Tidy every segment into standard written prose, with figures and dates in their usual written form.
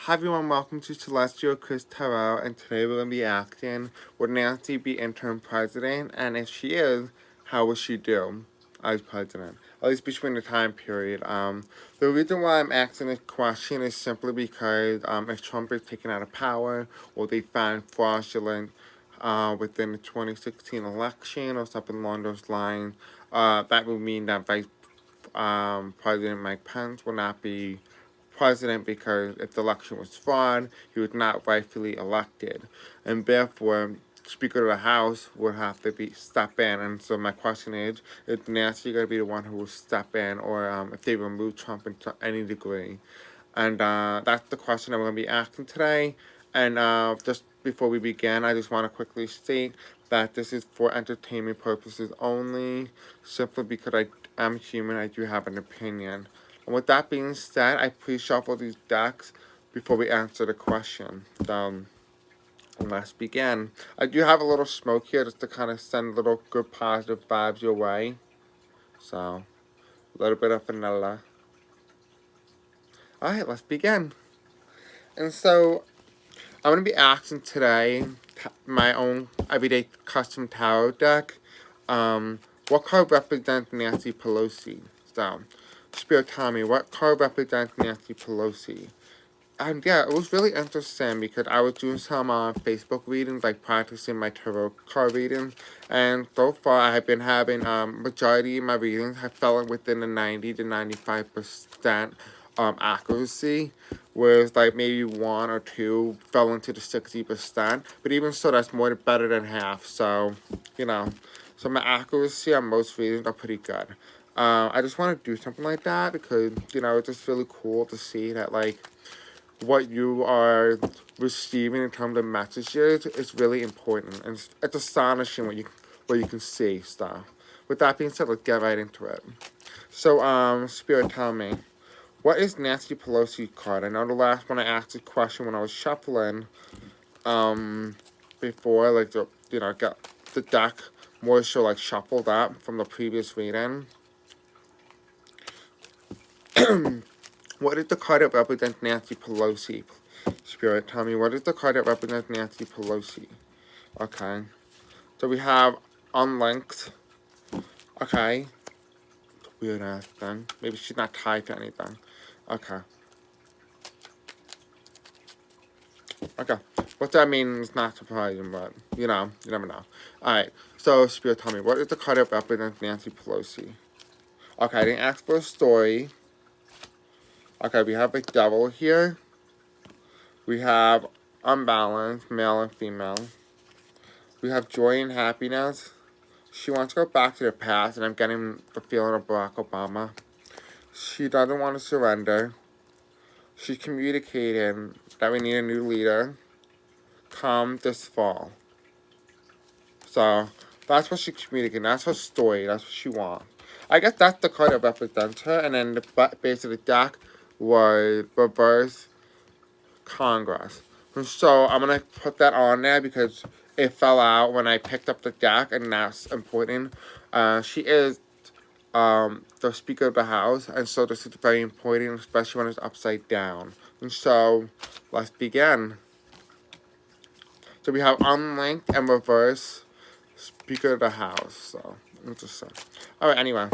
Hi everyone, welcome to Celestial Chris Tarot, and today we're going to be asking, would Nancy be interim president, and if she is, how will she do as president, at least between the time period. The reason why I'm asking this question is simply because if Trump is taken out of power, or they find fraudulent within the 2016 election, or something along those lines, that would mean that Vice President Mike Pence will not be president because if the election was fraud, he was not rightfully elected, and therefore Speaker of the House would have to step in. And so my question is Nancy going to be the one who will step in, or if they remove Trump to any degree? And that's the question I'm going to be asking today. And just before we begin, I just want to quickly state that this is for entertainment purposes only, simply because I am human, I do have an opinion. And with that being said, I pre-shuffle these decks before we answer the question. Let's begin. I do have a little smoke here just to kind of send little good positive vibes your way. So, a little bit of vanilla. Alright, let's begin. And so, I'm going to be asking today my own everyday custom tarot deck. What card represents Nancy Pelosi? So, Spirit, tell me, what card represents Nancy Pelosi? And yeah, it was really interesting because I was doing some Facebook readings, like practicing my tarot card readings, and so far I have been having majority of my readings have fallen within the 90 to 95% accuracy, whereas like maybe one or two fell into the 60%, but even so, that's better than half. So, so my accuracy on most readings are pretty good. I just want to do something like that because, it's just really cool to see that, like, what you are receiving in terms of messages is really important, and it's astonishing what you can see stuff. With that being said, let's get right into it. So, Spirit, tell me, what is Nancy Pelosi's card? I know the last one I asked a question when I was shuffling, before, like, got the deck more so, like, shuffled up from the previous reading. What is the card that represents Nancy Pelosi? Spirit, tell me, what is the card that represents Nancy Pelosi? Okay. So we have unlinked. Okay. Weird ass thing. Maybe she's not tied to anything. Okay. Okay. What that means is not surprising, but, you never know. Alright. So, Spirit, tell me, what is the card that represents Nancy Pelosi? Okay, I didn't ask for a story. Okay, we have a devil here. We have unbalanced, male and female. We have joy and happiness. She wants to go back to the past, and I'm getting the feeling of Barack Obama. She doesn't want to surrender. She's communicating that we need a new leader come this fall. So, that's what she's communicating. That's her story. That's what she wants. I guess that's the card that represents her, and then the base of the deck was reverse Congress. And so, I'm going to put that on there because it fell out when I picked up the deck, and that's important. She is the Speaker of the House, and so this is very important, especially when it's upside down. And so, let's begin. So we have unlinked and reverse Speaker of the House. So, interesting. Alright, anyway.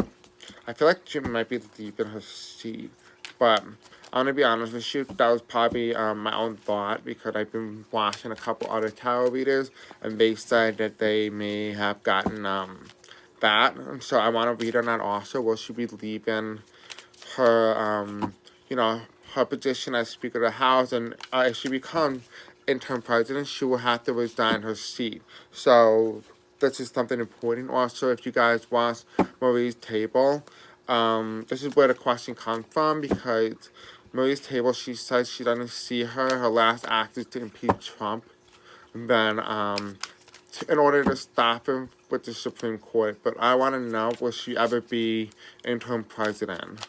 I feel like she might be deep in her seat, but I'm going to be honest with you, that was probably my own thought, because I've been watching a couple other tarot readers, and they said that they may have gotten that, and so I want to read on that also. Will she be leaving her, her position as Speaker of the House, and if she becomes interim president, she will have to resign her seat. So, this is something important. Also, if you guys watch Marie's Table, this is where the question comes from, because Marie's Table, she says she doesn't see her last act is to impeach Trump, and then, in order to stop him with the Supreme Court. But I want to know, will she ever be interim president?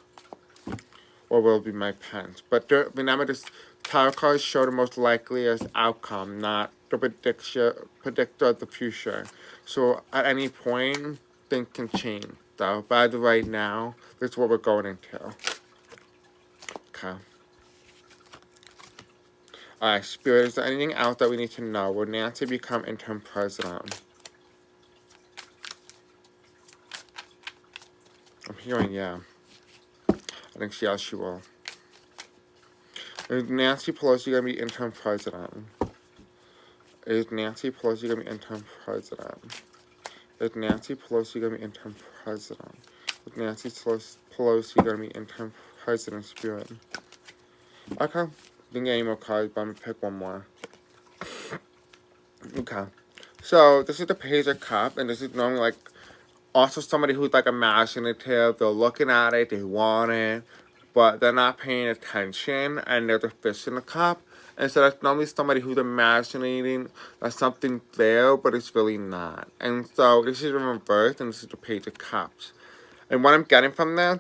Or will it be Mike Pence? But remember, this tarot cards show the most likeliest outcome, not the predictor of the future. So at any point, things can change, though. But as of right now, this is what we're going into. Okay. Alright, Spirit, is there anything else that we need to know? Will Nancy become interim president? I'm hearing yeah. I think yes, she will. Is Nancy Pelosi going to be interim president? Is Nancy Pelosi going to be interim president? Is Nancy Pelosi going to be interim president? Is Nancy Pelosi going to be interim president, Spirit? Okay. Didn't get any more cards, but I'm going to pick one more. Okay. So, this is the Page of Cups, and this is normally, like, also somebody who's, like, imaginative. They're looking at it, they want it, but they're not paying attention, and there's a fish in the cup. And so that's normally somebody who's imagining there's something there, but it's really not. And so this is in reverse, and this is the Page of Cups. And what I'm getting from that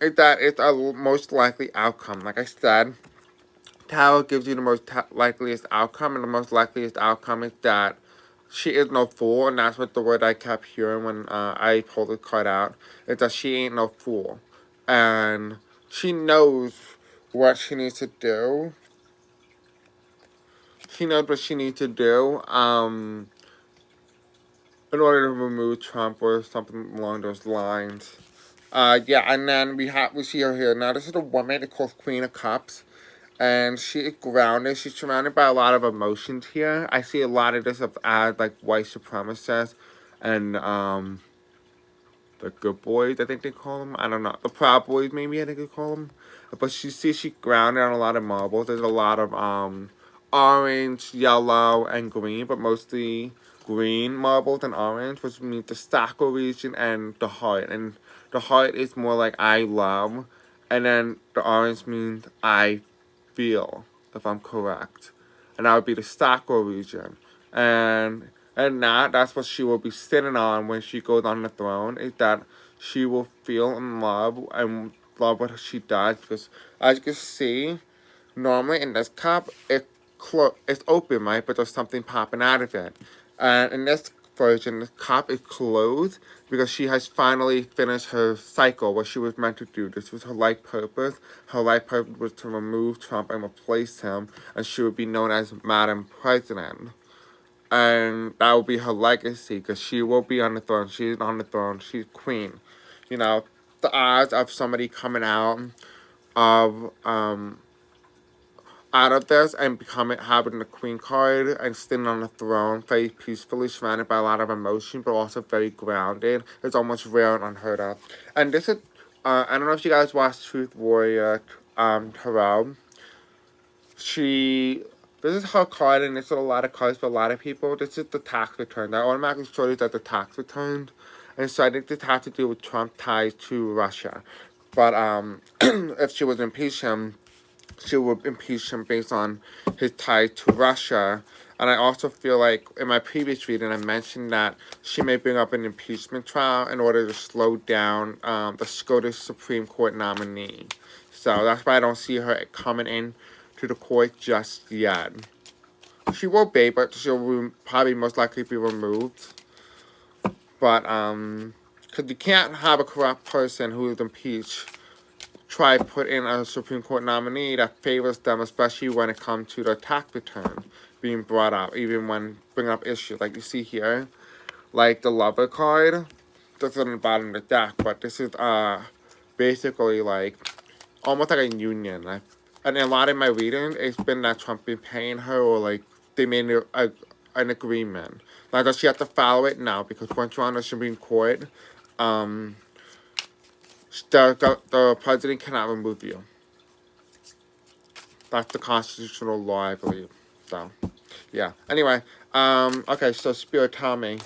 is that it's a most likely outcome. Like I said, Tower gives you the most likeliest outcome, and the most likeliest outcome is that she is no fool, and that's what the word I kept hearing when I pulled the card out, is that she ain't no fool. And she knows what she needs to do. She knows what she needs to do in order to remove Trump or something along those lines. Yeah, and then we see her here. Now, this is a woman that calls Queen of Cups. And she is grounded. She's surrounded by a lot of emotions here. I see a lot of this as like white supremacists and the good boys, I think they call them. I don't know. The Proud Boys, maybe I think they call them. But she's grounded on a lot of marbles. There's a lot of orange, yellow, and green, but mostly green marbles and orange, which means the sacral region and the heart. And the heart is more like I love, and then the orange means I feel, if I'm correct. And that would be the sacral region. And that's what she will be sitting on when she goes on the throne, is that she will feel in love and love what she does. Because as you can see, normally in this cup, it's open, right? But there's something popping out of it. And in this version, the cup is closed because she has finally finished her cycle, what she was meant to do. This was her life purpose. Her life purpose was to remove Trump and replace him, and she would be known as Madam President. And that will be her legacy, because she will be on the throne. She's on the throne. She's queen. You know, the odds of somebody coming of out of this and having the queen card and sitting on the throne very peacefully, surrounded by a lot of emotion, but also very grounded. It's almost rare and unheard of. And this is, I don't know if you guys watched Truth Warrior Tarot. This is her card, and it's a lot of cards for a lot of people. This is the tax return. That automatically shows you that the tax return. And so I think this has to do with Trump ties to Russia. But if she was impeached, she would impeach him based on his tie to Russia. And I also feel like in my previous reading, I mentioned that she may bring up an impeachment trial in order to slow down the Scottish Supreme Court nominee. So that's why I don't see her coming in to the court just yet. She will be, but she'll probably most likely be removed. But, because you can't have a corrupt person who is impeached try to put in a Supreme Court nominee that favors them, especially when it comes to the tax return being brought up, even when bringing up issues like you see here, like the lover card. This is on the bottom of the deck, but this is basically like almost like a union. And a lot of my reading, it's been that Trump been paying her, or like they made an agreement. Now, does she have to follow it? No, because once you're on the Supreme Court, the president cannot remove you. That's the constitutional law, I believe. So, yeah. Anyway, okay, so Spirit, tell me,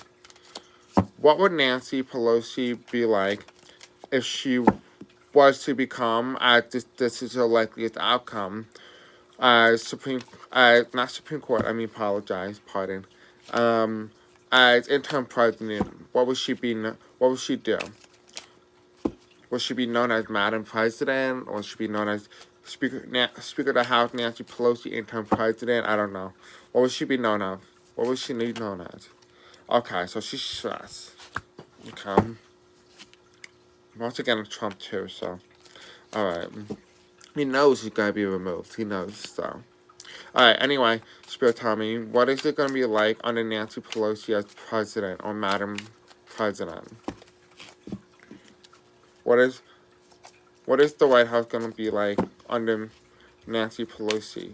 what would Nancy Pelosi be like if she was to become, this is her likeliest outcome, not Supreme Court, pardon, as interim president? What would she do? Would she be known as Madam President, or would she be known as Speaker of the House Nancy Pelosi, interim president? I don't know. What would she be known of? What would she be known as? Okay, so she's stressed. Okay. Once again, Trump too, so. Alright. He knows he's gonna be removed. He knows, so. Alright, anyway, Spirit, tell me, what is it going to be like under Nancy Pelosi as president or Madam President? What is the White House going to be like under Nancy Pelosi?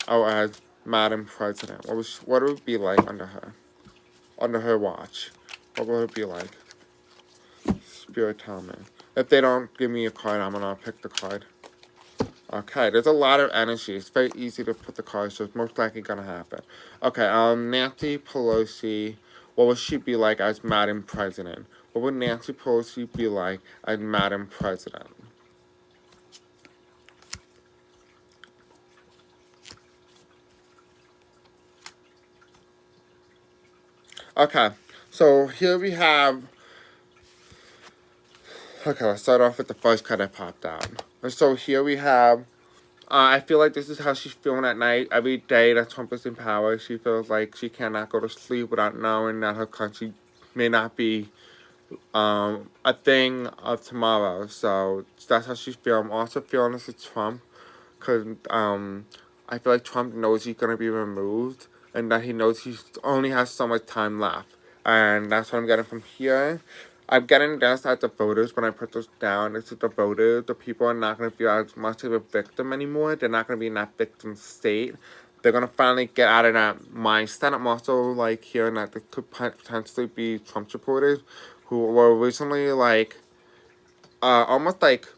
Oh, as Madam President. What would it be like under her? Under her watch? What would it be like? Spirit, tell me. If they don't give me a card, I'm gonna pick the card. Okay, there's a lot of energy. It's very easy to put the cards, so it's most likely gonna happen. Okay, Nancy Pelosi, what would she be like as Madam President? What would Nancy Pelosi be like as Madam President? Okay, so here we have. Okay, let's start off with the first card that popped out. And so here we have. I feel like this is how she's feeling at night. Every day that Trump is in power, she feels like she cannot go to sleep without knowing that her country may not be a thing of tomorrow. So that's how she's feeling. I'm also feeling this with Trump because I feel like Trump knows he's going to be removed and that he knows he only has so much time left. And that's what I'm getting from here. I'm getting this at the voters when I put this down. This is the voters. The people are not going to feel as much of a victim anymore. They're not going to be in that victim state. They're going to finally get out of that mindset. I'm also like hearing that there could potentially be Trump supporters who were recently like almost like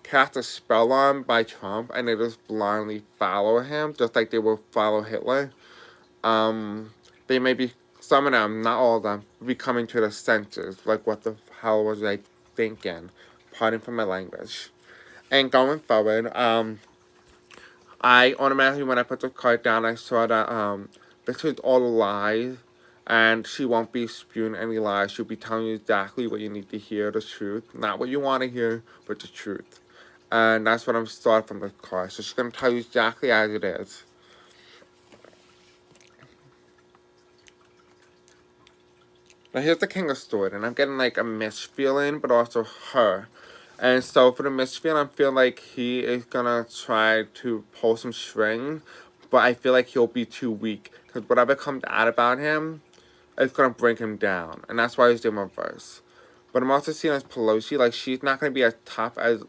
cast a spell on by Trump and they just blindly follow him, just like they will follow Hitler. They may be, some of them, not all of them, be coming to the senses. Like, what the hell was I thinking? Pardon for my language. And going forward, I automatically, when I put the card down, I saw that this is all lies. And she won't be spewing any lies. She'll be telling you exactly what you need to hear, the truth. Not what you want to hear, but the truth. And that's what I'm starting from the card. So she's going to tell you exactly as it is. Now here's the King of Swords, and I'm getting like a mixed feeling, but also her. And so for the mixed feeling, I feel like he is gonna try to pull some string, but I feel like he'll be too weak. Because whatever comes out about him, it's gonna bring him down. And that's why he's doing reverse. But I'm also seeing as Pelosi, like she's not gonna be as tough as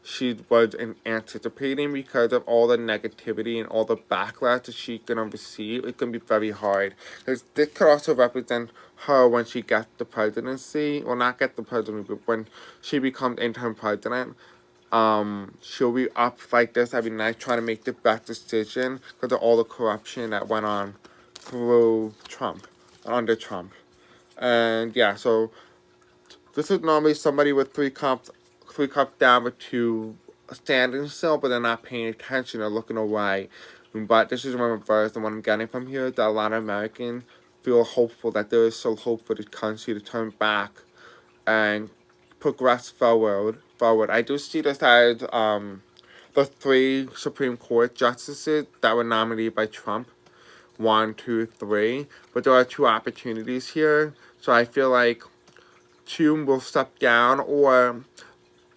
she was anticipating because of all the negativity and all the backlash that she's going to receive. It's going to be very hard. Because this could also represent her when she gets the presidency. Well, not get the presidency, but when she becomes interim president. She'll be up like this every night trying to make the best decision because of all the corruption that went on through Trump, under Trump. And yeah, so this is normally somebody with three cups down with two standing still, but they're not paying attention or looking away. But this is one reverse, and what I'm getting from here is that a lot of Americans feel hopeful that there is still hope for the country to turn back and progress forward. I do see this as the 3 Supreme Court justices that were nominated by Trump. 1, 2, 3. But there are 2 opportunities here. So I feel like 2 will step down, or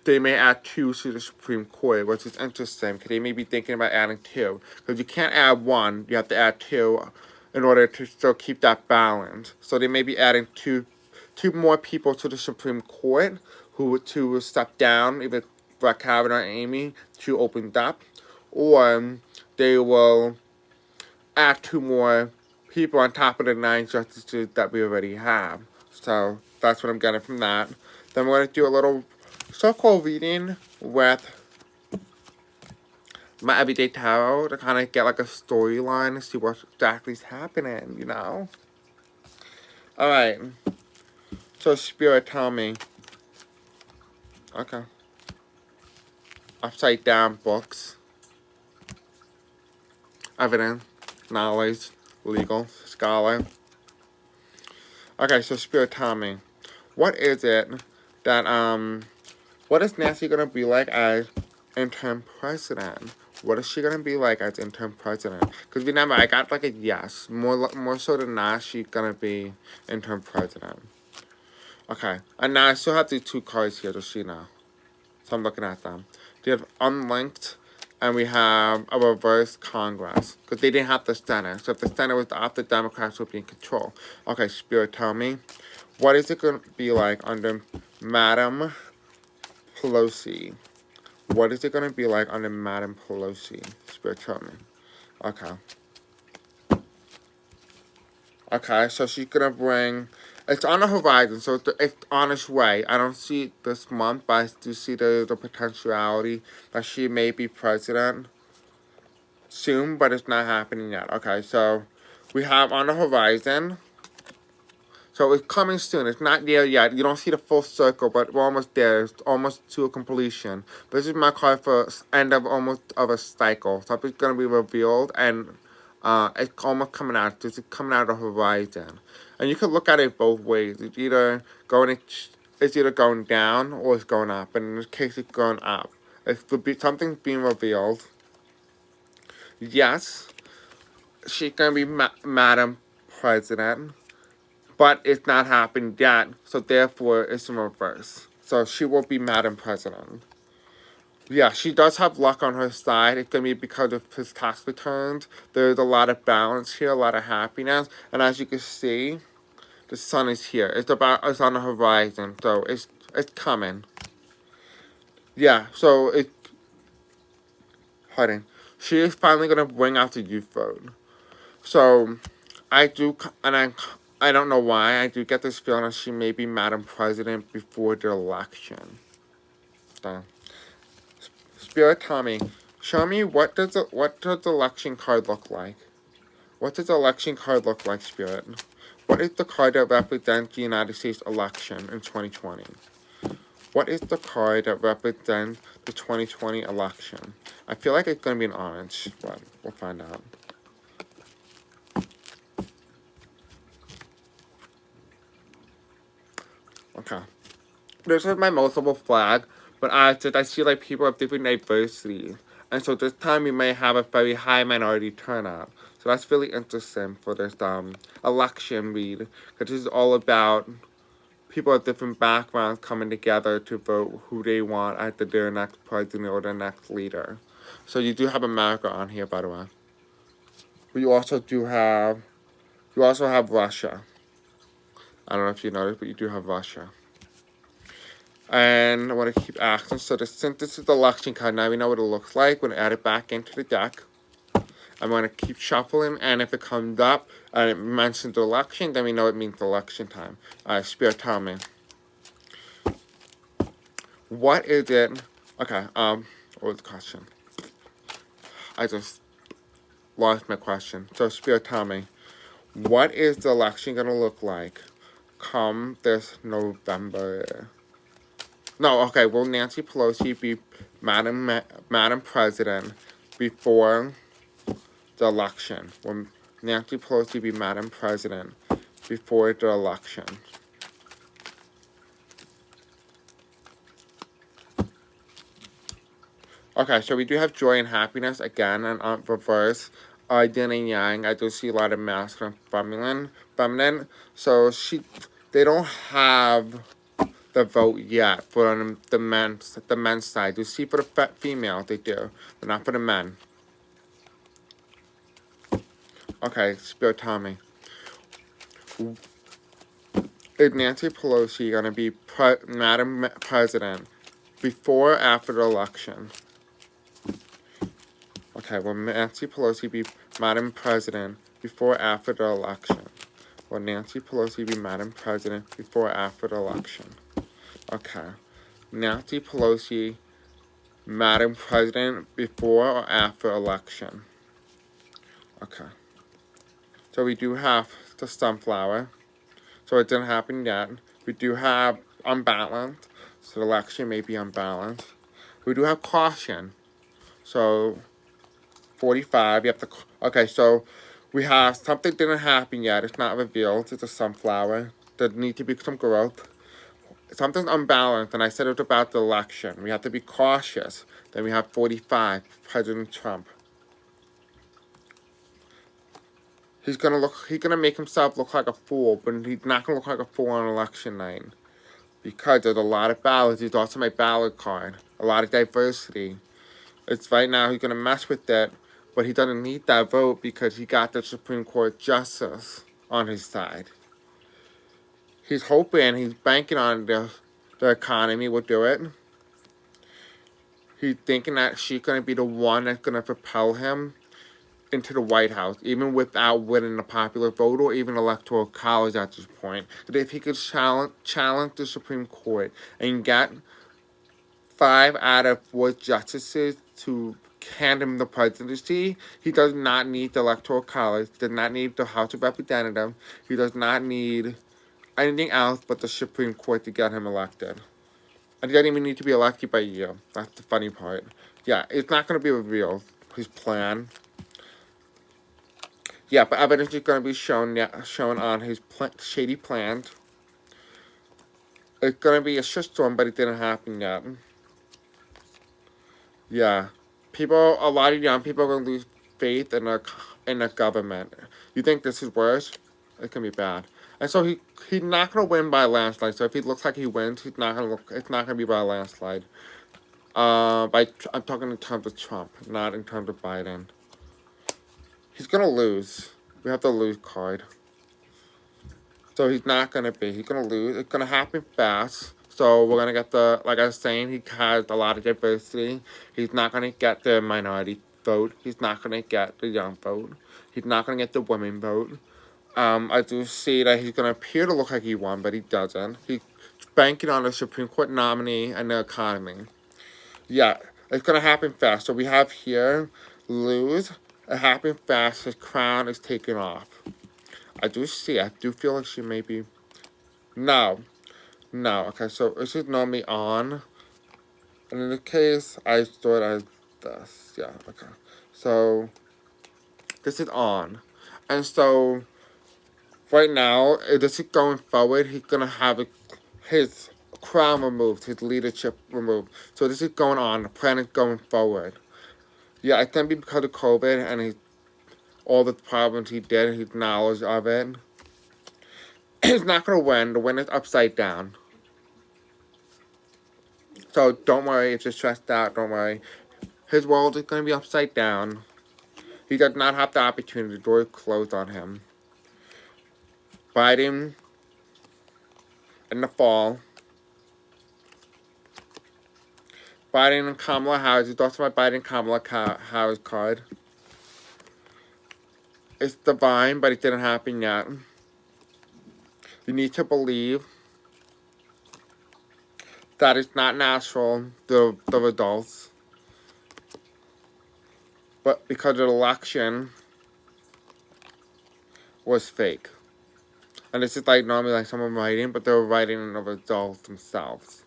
they may add 2 to the Supreme Court, which is interesting, because they may be thinking about adding 2. Because you can't add 1, you have to add 2 in order to still keep that balance. So they may be adding two more people to the Supreme Court who will step down, either Brett Kavanaugh or Amy, to open up, or they will add 2 more people on top of the 9 justices that we already have. So that's what I'm getting from that. Then we're going to do a little so-called reading with my everyday tarot to kind of get like a storyline and see what exactly is happening, you know? Alright. So Spirit, tell me. Okay. Upside down books. Evidence. Knowledge. Legal. Scholar. Okay, so Spirit, tell me. What is it that, what is Nancy gonna be like as interim president? What is she gonna be like as interim president? Because remember, I got like a yes. More so than not, she's gonna be interim president. Okay, and now I still have these 2 cards here, just so you know. So I'm looking at them. Do you have unlinked and we have a reverse Congress, because they didn't have the Senate. So if the Senate was off, the Democrats would be in control. Okay, Spirit, tell me, what is it going to be like under Madam Pelosi? What is it going to be like under Madam Pelosi? Spirit, tell me. Okay. Okay, so she's going to bring... It's on the horizon, so it's on its way. I don't see it this month, but I do see the potentiality that she may be president soon, but it's not happening yet. Okay, so we have on the horizon. So it's coming soon. It's not there yet. You don't see the full circle, but we're almost there. It's almost to a completion. This is my card for end of almost of a cycle. Something's going to be revealed, and it's almost coming out. This is coming out of the horizon. And you can look at it both ways. It's either going down or it's going up. And in this case, it's going up. Something's being revealed. Yes, she's going to be Madam President. But it's not happened yet, so therefore it's in reverse. So she will be Madam President. Yeah, she does have luck on her side. It's going to be because of his tax returns. There's a lot of balance here, a lot of happiness. And as you can see, the sun is here. It's on the horizon, so it's coming. Yeah, so she is finally going to bring out the youth vote. So, I don't know why, I do get this feeling that she may be Madam President before the election. So, Spirit, tell me, show me what does the election card look like? What does the election card look like, Spirit? What is the card that represents the United States election in 2020? What is the card that represents the 2020 election? I feel like it's going to be an orange, but we'll find out. Okay. This is my multiple flag, but I see like people of different diversity. And so this time we may have a very high minority turnout. So that's really interesting for this election read. Because this is all about people of different backgrounds coming together to vote who they want as their next president or their next leader. So you do have America on here, by the way. But you also have Russia. I don't know if you noticed, but you do have Russia. And I want to keep asking. So since this is the election card, now we know what it looks like. We're going to add it back into the deck. I'm going to keep shuffling, and if it comes up and it mentions the election, then we know it means election time. Alright, Spirit, tell me. What is it? Okay, what was the question? I just lost my question. So, Spirit, tell me. What is the election going to look like come this November? No, okay, will Nancy Pelosi be Madam President before the election? Will Nancy Pelosi be Madam President before the election? Okay, so we do have joy and happiness again, and on reverse, yin and yang. I do see a lot of masculine, feminine. So they don't have the vote yet for the men's side. You see for the female, they do, but not for the men. Okay, Spirit, tell me. Is Nancy Pelosi gonna be Madam President before or after the election? Okay, will Nancy Pelosi be Madam President before or after the election? Will Nancy Pelosi be Madam President before or after the election? Okay. Nancy Pelosi, Madam President before or after election? Okay. So we do have the sunflower. So it didn't happen yet. We do have unbalanced. So the election may be unbalanced. We do have caution. So 45. You have to. Okay, so we have something didn't happen yet. It's not revealed. It's a sunflower. There needs to be some growth. Something's unbalanced, and I said it about the election. We have to be cautious. Then we have 45, President Trump. He's gonna make himself look like a fool, but he's not gonna look like a fool on election night. Because there's a lot of ballots. He's also my ballot card. A lot of diversity. It's right now he's going to mess with it, but he doesn't need that vote because he got the Supreme Court justice on his side. He's hoping, he's banking on the economy will do it. He's thinking that she's going to be the one that's going to propel him into the White House, even without winning the popular vote or even electoral college at this point. But if he could challenge the Supreme Court and get 5 out of 4 justices to hand him the presidency, he does not need the electoral college, does not need the House of Representatives, he does not need anything else but the Supreme Court to get him elected. And he doesn't even need to be elected by you. That's the funny part. Yeah, it's not going to be revealed, his plan. Yeah, but evidence is going to be shown on his shady plans. It's going to be a shitstorm, but it didn't happen yet. Yeah. A lot of young people are going to lose faith in the government. You think this is worse? It can be bad. And so he's not going to win by a landslide. So if he looks like he wins, it's not going to be by a landslide. I'm talking in terms of Trump, not in terms of Biden. He's going to lose. We have the lose card. So he's not going to be. He's going to lose. It's going to happen fast. So we're going to get like I was saying, he has a lot of diversity. He's not going to get the minority vote. He's not going to get the young vote. He's not going to get the women vote. I do see that he's going to appear to look like he won, but he doesn't. He's banking on the Supreme Court nominee and the economy. Yeah, it's going to happen fast. So we have here, lose. It happened fast. His crown is taken off. I do feel like she may be... No. Okay, so this is normally on. And in the case, I store it as this. Yeah, okay. So, this is on. And so, right now, this is going forward. He's going to have his crown removed, his leadership removed. So this is going on. The plan is going forward. Yeah, it's going to be because of COVID and all the problems he did, his knowledge of it. He's not going to win. The win is upside down. So don't worry if you're stressed out. Don't worry. His world is going to be upside down. He does not have the opportunity. The door is closed on him. Biden in the fall. Biden and Kamala Harris. It's also my Biden Kamala Harris card. It's divine, but it didn't happen yet. You need to believe that it's not natural, the results. But because the election was fake. And this is like normally like someone writing, but they were writing the results themselves.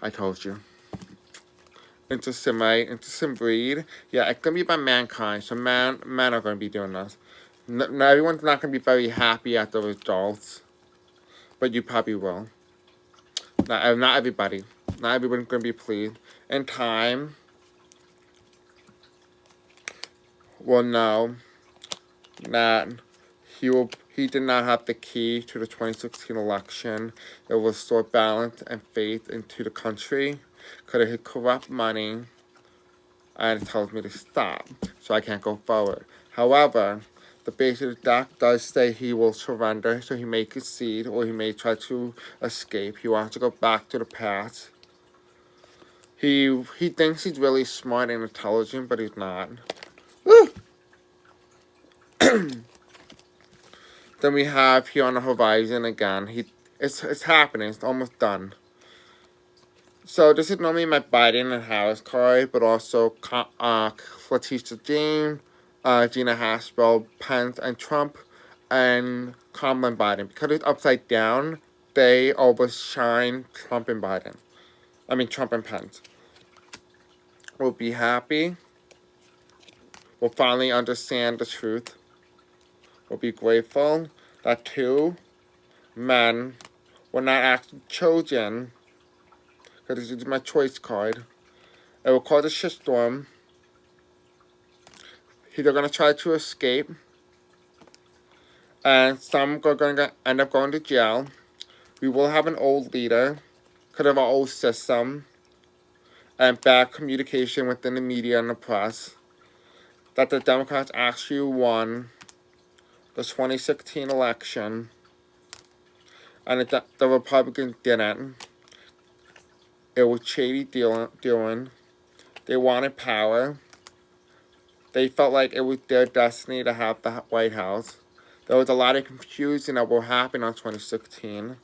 I told you. Interesting breed. Yeah, it's gonna be by mankind. So men are gonna be doing this. No, everyone's not gonna be very happy at the results, but you probably will. Not everybody. Not everyone's gonna be pleased. In time, we'll know that he did not have the key to the 2016 election. It will restore balance and faith into the country. Because it corrupt money, and it tells me to stop, so I can't go forward. However, the basic doc does say he will surrender, so he may concede, or he may try to escape. He wants to go back to the past. He thinks he's really smart and intelligent, but he's not. Then we have here on the horizon again. It's happening. It's almost done. So this is normally my Biden and Harris card, but also Letitia James, Gina Haspel, Pence, and Trump, and Kamala and Biden. Because it's upside down, they overshine Trump and Biden. I mean Trump and Pence. We'll be happy. We'll finally understand the truth. We'll be grateful that 2 men were not actually chosen, because this is my choice card. It will cause a shitstorm. They're going to try to escape. And some are going to end up going to jail. We will have an old leader because of our old system. and bad communication within the media and the press. That the Democrats actually won the 2016 election, and the Republicans didn't. It was shady doing. They wanted power. They felt like it was their destiny to have the White House. There was a lot of confusion that will happen on 2016.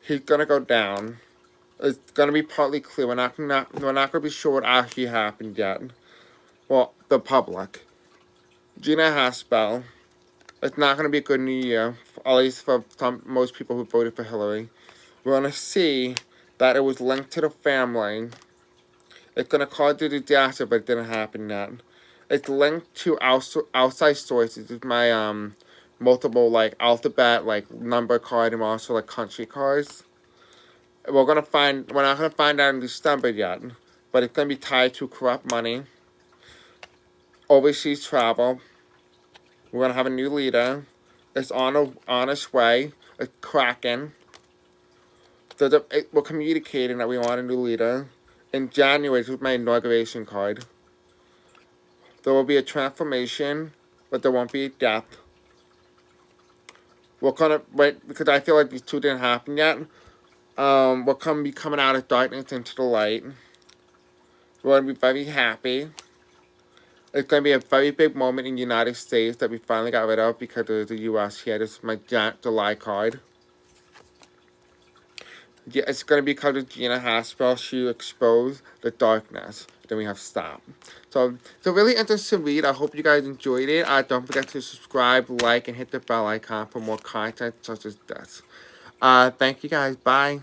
He's gonna go down. It's gonna be partly clear. We're not gonna be sure what actually happened yet. Well, the public. Gina Haspel. It's not gonna be a good new year, at least for most people who voted for Hillary. We're gonna see that it was linked to the family. It's gonna cause a disaster, but it didn't happen yet. It's linked to outside sources. It's my multiple like alphabet like number card and also like country cards. We're not gonna find out in December yet, but it's gonna be tied to corrupt money, overseas travel. We're gonna have a new leader. It's on its way. It's cracking. We're communicating that we want a new leader. In January, with my inauguration card, there will be a transformation, but there won't be a death. We're gonna wait because I feel like these two didn't happen yet. We're gonna be coming out of darkness into the light. We're gonna be very happy. It's gonna be a very big moment in the United States that we finally got rid of because of the U.S. here. This is my July card. Yeah, it's gonna be because of Gina Haspel. She exposed the darkness. Then we have Stop. So it's a really interesting read. I hope you guys enjoyed it. Don't forget to subscribe, like, and hit the bell icon for more content such as this. Thank you guys. Bye.